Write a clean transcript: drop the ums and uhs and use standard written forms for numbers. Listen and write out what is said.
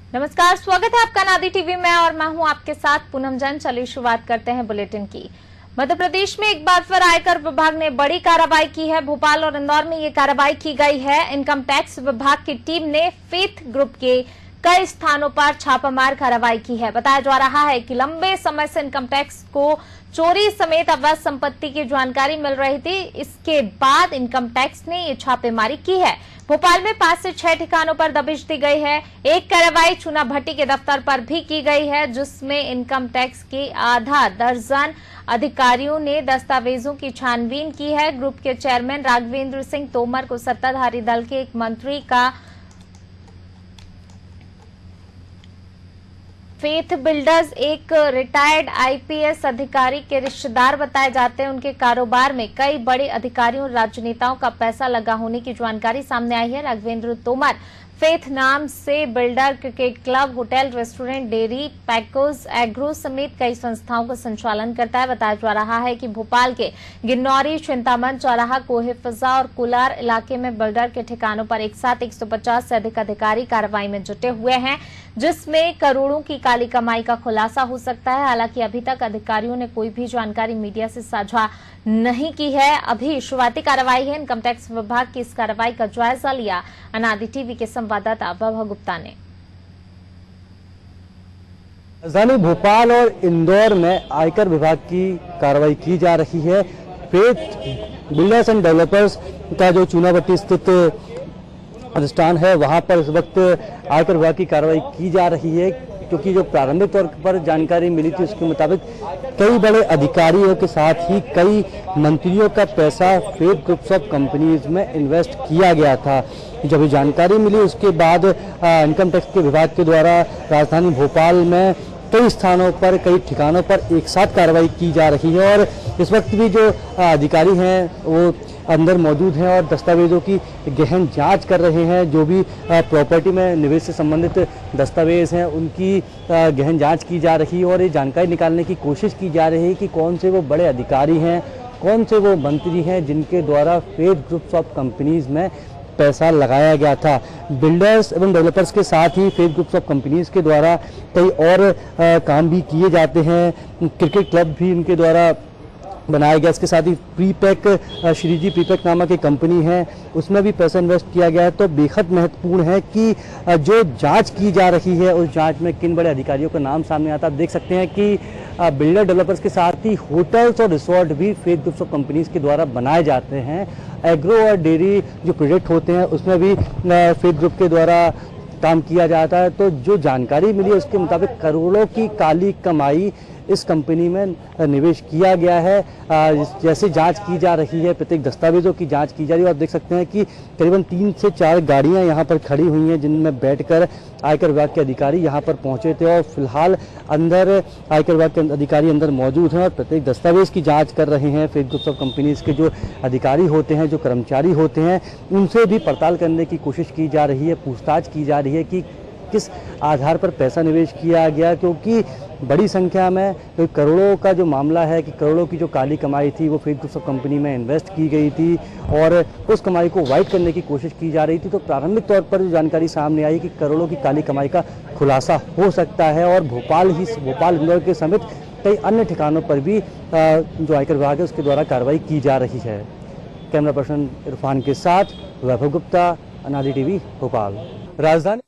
नमस्कार, स्वागत है आपका नादी टीवी में और मैं हूं आपके साथ पूनम जैन। चलिए शुरुआत करते हैं बुलेटिन की। मध्य प्रदेश में एक बार फिर आयकर विभाग ने बड़ी कार्रवाई की है। भोपाल और इंदौर में ये कार्रवाई की गई है। इनकम टैक्स विभाग की टीम ने फेथ ग्रुप के कई स्थानों पर छापामार कार्रवाई की है। बताया जा रहा है कि लंबे समय से इनकम टैक्स को चोरी समेत अवैध संपत्ति की जानकारी मिल रही थी। इसके बाद इनकम टैक्स ने ये छापेमारी की है। भोपाल में 5 से 6 ठिकानों पर दबिश दी गई है। एक कार्रवाई चूना भट्टी के दफ्तर पर भी की गई है, जिसमें इनकम टैक्स के आधा दर्जन अधिकारियों ने दस्तावेजों की छानबीन की है। ग्रुप के चेयरमैन राघवेंद्र सिंह तोमर को सत्ताधारी दल के एक मंत्री का फेथ बिल्डर्स एक रिटायर्ड आईपीएस अधिकारी के रिश्तेदार बताए जाते हैं। उनके कारोबार में कई बड़े अधिकारियों और राजनेताओं का पैसा लगा होने की जानकारी सामने आई है। राघवेंद्र तोमर फेथ नाम से builder, cricket club, hotel, restaurant, dairy, पैकोज, एग्रो समेत कई संस्थाओं का संचालन करता है। बताया जा रहा है कि भोपाल के गिन्नौरी, चिंतामन, चौराहा, कोहे फिजा और कुलार इलाके में बिल्डर के ठिकानों पर एक साथ 150 से अधिक अधिकारी कार्रवाई में जुटे हुए हैं, जिसमें करोड़ों की काली कमाई का खुलासा हो सकता है। हालांकि अभी तक अधिकारियों ने कोई भी जानकारी मीडिया से साझा नहीं की है। अभी शुरुआती कार्रवाई है। इनकम टैक्स विभाग की इस कार्रवाई का जायजा लिया अनादि टीवी के संवाददाता वैभव गुप्ता ने। राजधानी भोपाल और इंदौर में आयकर विभाग की कार्रवाई की जा रही है। फेथ बिल्डर्स एंड डेवलपर्स का जो चूनाभट्टी स्थित प्रतिष्ठान है, वहां पर इस वक्त आयकर विभाग की कार्रवाई की जा रही है, क्योंकि जो प्रारंभिक तौर पर जानकारी मिली थी उसके मुताबिक कई बड़े अधिकारियों के साथ ही कई मंत्रियों का पैसा फेथ ग्रुप्स ऑफ कंपनीज में इन्वेस्ट किया गया था। जब ये जानकारी मिली उसके बाद इनकम टैक्स के विभाग के द्वारा राजधानी भोपाल में कई स्थानों पर, कई ठिकानों पर एक साथ कार्रवाई की जा रही है और इस वक्त भी जो अधिकारी हैं वो अंदर मौजूद हैं और दस्तावेजों की गहन जांच कर रहे हैं। जो भी प्रॉपर्टी में निवेश से संबंधित दस्तावेज हैं उनकी गहन जांच की जा रही है और ये जानकारी निकालने की कोशिश की जा रही है कि कौन से वो बड़े अधिकारी हैं, कौन से वो मंत्री हैं जिनके द्वारा फेथ ग्रुप्स ऑफ कंपनीज में पैसा लगाया गया था। बिल्डर्स एवं डेवलपर्स के साथ ही फेथ ग्रुप्स ऑफ कंपनीज के द्वारा कई और काम भी किए जाते हैं। क्रिकेट क्लब भी इनके द्वारा बनाया गया। इसके साथ ही प्रीपैक, श्रीजी प्रीपैक नामक एक कंपनी है, उसमें भी पैसा इन्वेस्ट किया गया है। तो बेहद महत्वपूर्ण है कि जो जांच की जा रही है उस जांच में किन बड़े अधिकारियों का नाम सामने आता है। आप देख सकते हैं कि बिल्डर डेवलपर्स के साथ ही होटल्स और रिसोर्ट भी फेथ ग्रुप्स ऑफ कंपनीज के द्वारा बनाए जाते हैं। एग्रो और डेयरी जो प्रोजेक्ट होते हैं उसमें भी फेथ ग्रुप के द्वारा काम किया जाता है। तो जो जानकारी मिली है उसके मुताबिक करोड़ों की काली कमाई इस कंपनी में निवेश किया गया है। जैसे जांच की जा रही है, प्रत्येक दस्तावेजों की जांच की जा रही है। आप देख सकते हैं कि करीबन 3 से 4 गाड़ियां यहां पर खड़ी हुई हैं, जिनमें बैठकर आयकर विभाग के अधिकारी यहां पर पहुंचे थे और फिलहाल अंदर आयकर विभाग के अधिकारी अंदर मौजूद हैं और प्रत्येक दस्तावेज की जाँच कर रहे हैं। फेथ ग्रुप्स ऑफ कंपनीज के जो अधिकारी होते हैं, जो कर्मचारी होते हैं, उनसे भी पड़ताल करने की कोशिश की जा रही है, पूछताछ की जा रही है कि किस आधार पर पैसा निवेश किया गया, क्योंकि बड़ी संख्या में तो करोड़ों का जो मामला है कि करोड़ों की जो काली कमाई थी वो फेथ ग्रुप्स ऑफ कंपनी में इन्वेस्ट की गई थी और उस कमाई को वाइट करने की कोशिश की जा रही थी। तो प्रारंभिक तौर पर जो जानकारी सामने आई कि करोड़ों की काली कमाई का खुलासा हो सकता है और भोपाल, इंदौर के समेत कई अन्य ठिकानों पर भी जो आयकर विभाग है उसके द्वारा कार्रवाई की जा रही है। कैमरा पर्सन इरफान के साथ वैभव गुप्ता, अनादि टीवी, भोपाल। राजधानी